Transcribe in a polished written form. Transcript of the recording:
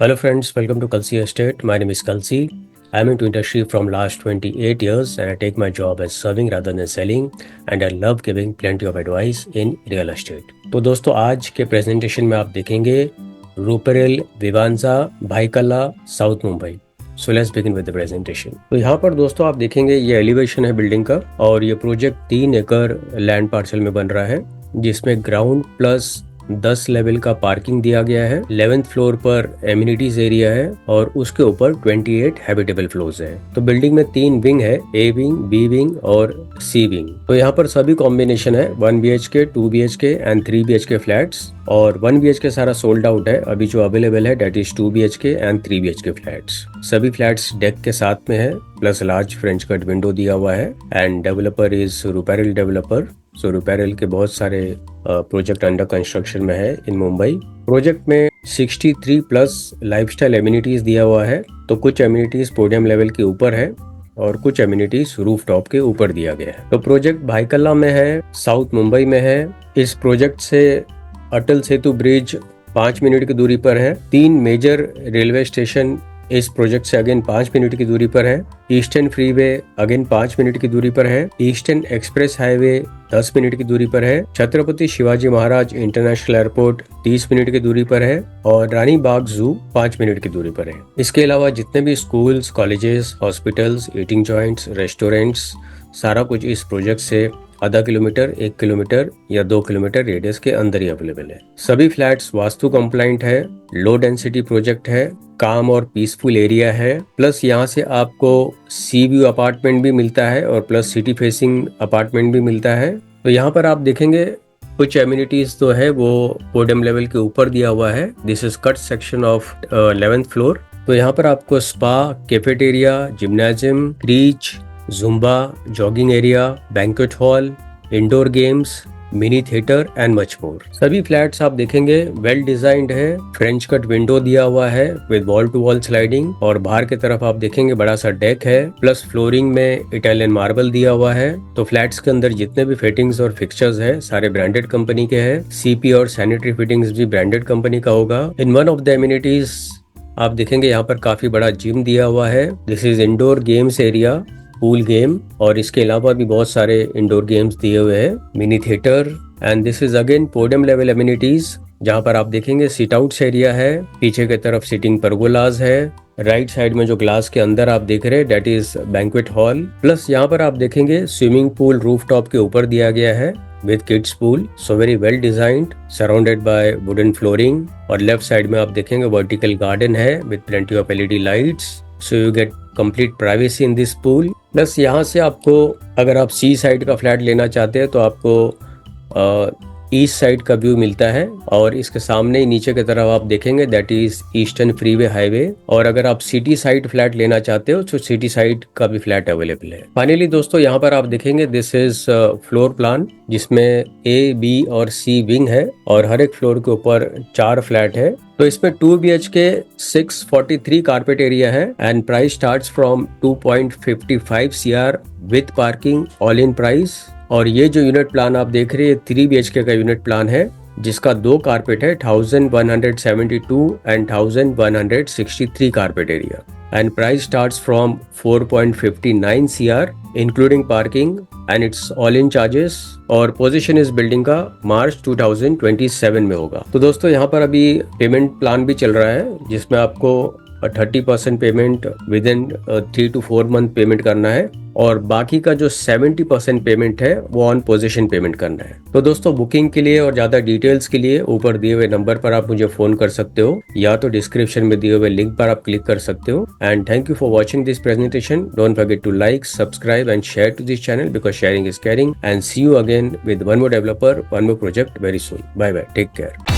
Hello friends, welcome to Kalsi Estate. My name is Kalsi. I'm into industry from last 28 years and I take my job as serving rather than selling and I love giving plenty of advice in real estate. तो दोस्तों आज के presentation में आप देखेंगे रूपेरेल विवांजा Byculla south Mumbai. So let's begin with the presentation. तो यहाँ पर दोस्तों आप देखेंगे ये एलिवेशन है बिल्डिंग का और ये प्रोजेक्ट 3 एकड़ लैंड पार्सल में बन रहा है जिसमें ग्राउंड प्लस 10 लेवल का पार्किंग दिया गया है. 11th फ्लोर पर एमिनिटीज एरिया है और उसके ऊपर 28 हैबिटेबल फ्लोर्स है. तो बिल्डिंग में 3 विंग है, ए विंग, बी विंग और सी विंग. तो यहाँ पर सभी कॉम्बिनेशन है 1 BHK, 2 BHK and 3 BHK flats और 1 BHK सारा सोल्ड आउट है. अभी जो अवेलेबल है that is 2 BHK and 3 BHK flats. सभी फ्लैट्स डेक के साथ में है plus large French cut window दिया हुआ है and developer is Ruparel developer. So Ruparel के बहुत सारे प्रोजेक्ट अंडर कंस्ट्रक्शन में है इन मुंबई. प्रोजेक्ट में 63 प्लस लाइफस्टाइल एमिनिटीज दिया हुआ है. तो कुछ एमिनिटीज पोडियम लेवल के ऊपर है और कुछ एमिनिटीज रूफ टॉप के ऊपर दिया गया है. तो प्रोजेक्ट भाईकला में है, साउथ मुंबई में है. इस प्रोजेक्ट से अटल सेतु ब्रिज 5 मिनट की दूरी पर है. 3 मेजर रेलवे स्टेशन इस प्रोजेक्ट से अगेन 5 मिनट की दूरी पर है. ईस्टर्न फ्रीवे अगेन 5 मिनट की दूरी पर है. ईस्टर्न एक्सप्रेस हाईवे 10 मिनट की दूरी पर है. Chhatrapati Shivaji Maharaj international airport 30 minute की दूरी पर है और रानी बाग जू 5 मिनट की दूरी पर है. इसके अलावा जितने भी schools, colleges, hospitals, eating joints, restaurants, सारा कुछ इस प्रोजेक्ट से आधा किलोमीटर, 1 किलोमीटर या 2 किलोमीटर रेडियस के अंदर ही अवेलेबल है. सभी फ्लैट्स वास्तु कंप्लाइंट है. लो डेंसिटी प्रोजेक्ट है. काम और पीसफुल एरिया है. प्लस यहाँ से आपको सी व्यू अपार्टमेंट भी मिलता है और प्लस सिटी फेसिंग अपार्टमेंट भी मिलता है. तो यहाँ पर आप देखेंगे कुछ एमिनिटीज तो है वो पोडियम लेवल के ऊपर दिया हुआ है. This is cut section of 11th floor. तो यहाँ पर आपको spa, cafeteria, gymnasium, creche, zumba, jogging area, banquet hall, indoor games, mini theatre and much more. सभी फ्लैट्स आप देखेंगे वेल डिजाइंड है. फ्रेंच कट विंडो दिया हुआ है with wall to wall sliding और बाहर की तरफ आप देखेंगे बड़ा सा डेक है प्लस फ्लोरिंग में इटालियन मार्बल दिया हुआ है. तो फ्लैट्स के अंदर जितने भी फिटिंग्स और फिक्सचर्स है सारे ब्रांडेड कंपनी के हैं. सीपी और सैनिटरी फिटिंग्स भी ब्रांडेड कंपनी का होगा. In one of the amenities आप देखेंगे यहाँ पर काफी बड़ा जिम दिया हुआ है. This is indoor games area, pool game और इसके अलावा भी बहुत सारे इंडोर गेम्स दिए हुए हैं. Mini theatre and this is again podium level amenities जहाँ पर आप देखेंगे सीट आउट्स एरिया है. पीछे की तरफ सिटिंग परगोलाज है. राइट साइड में जो ग्लास के अंदर आप देख रहे हैं that is banquet hall. Plus यहाँ पर आप देखेंगे स्विमिंग पूल रूफ टॉप के ऊपर दिया गया है with kids pool, so very well designed, surrounded by wooden flooring. और लेफ्ट साइड में आप देखेंगे वर्टिकल गार्डन है with plenty of LED lights, so you get complete privacy in this pool. Plus यहाँ से आपको अगर आप सी साइड का फ्लैट लेना चाहते हैं तो आपको ईस्ट साइड का व्यू मिलता है और इसके सामने ही नीचे की तरफ आप देखेंगे that is eastern freeway highway. और अगर आप सिटी साइड फ्लैट लेना चाहते हो तो सिटी साइड का भी फ्लैट अवेलेबल है. फाइनली दोस्तों यहाँ पर आप देखेंगे दिस इज फ्लोर प्लान जिसमें ए, बी और सी विंग है और हर एक फ्लोर के ऊपर 4 फ्लैट है. तो इसमें 2 BHK 643 कारपेट एरिया है and price starts from 2.55 CR with parking all in price. और ये जो यूनिट प्लान आप देख रहे हैं 3 BHK का यूनिट प्लान है जिसका 2 कारपेट है 1172 and 1163 carpet area and price starts from 4.59 CR including parking and it's all in charges. और पोजीशन इस बिल्डिंग का मार्च 2027 में होगा. तो दोस्तों यहाँ पर अभी पेमेंट प्लान भी चल रहा है जिसमें आपको 30% payment with in 3 to 4 month payment करना है और बाकी का जो 70% पेमेंट है वो ऑन पोजीशन पेमेंट करना है. तो दोस्तों बुकिंग के लिए और ज्यादा डिटेल्स के लिए ऊपर दिए हुए नंबर पर आप मुझे फोन कर सकते हो या तो डिस्क्रिप्शन में दिए हुए लिंक पर आप क्लिक कर सकते हो. And thank you for watching this presentation. Don't forget to like, subscribe and share to this channel because sharing is caring. And see you again with one more developer, one more project very soon. Bye bye. Take care.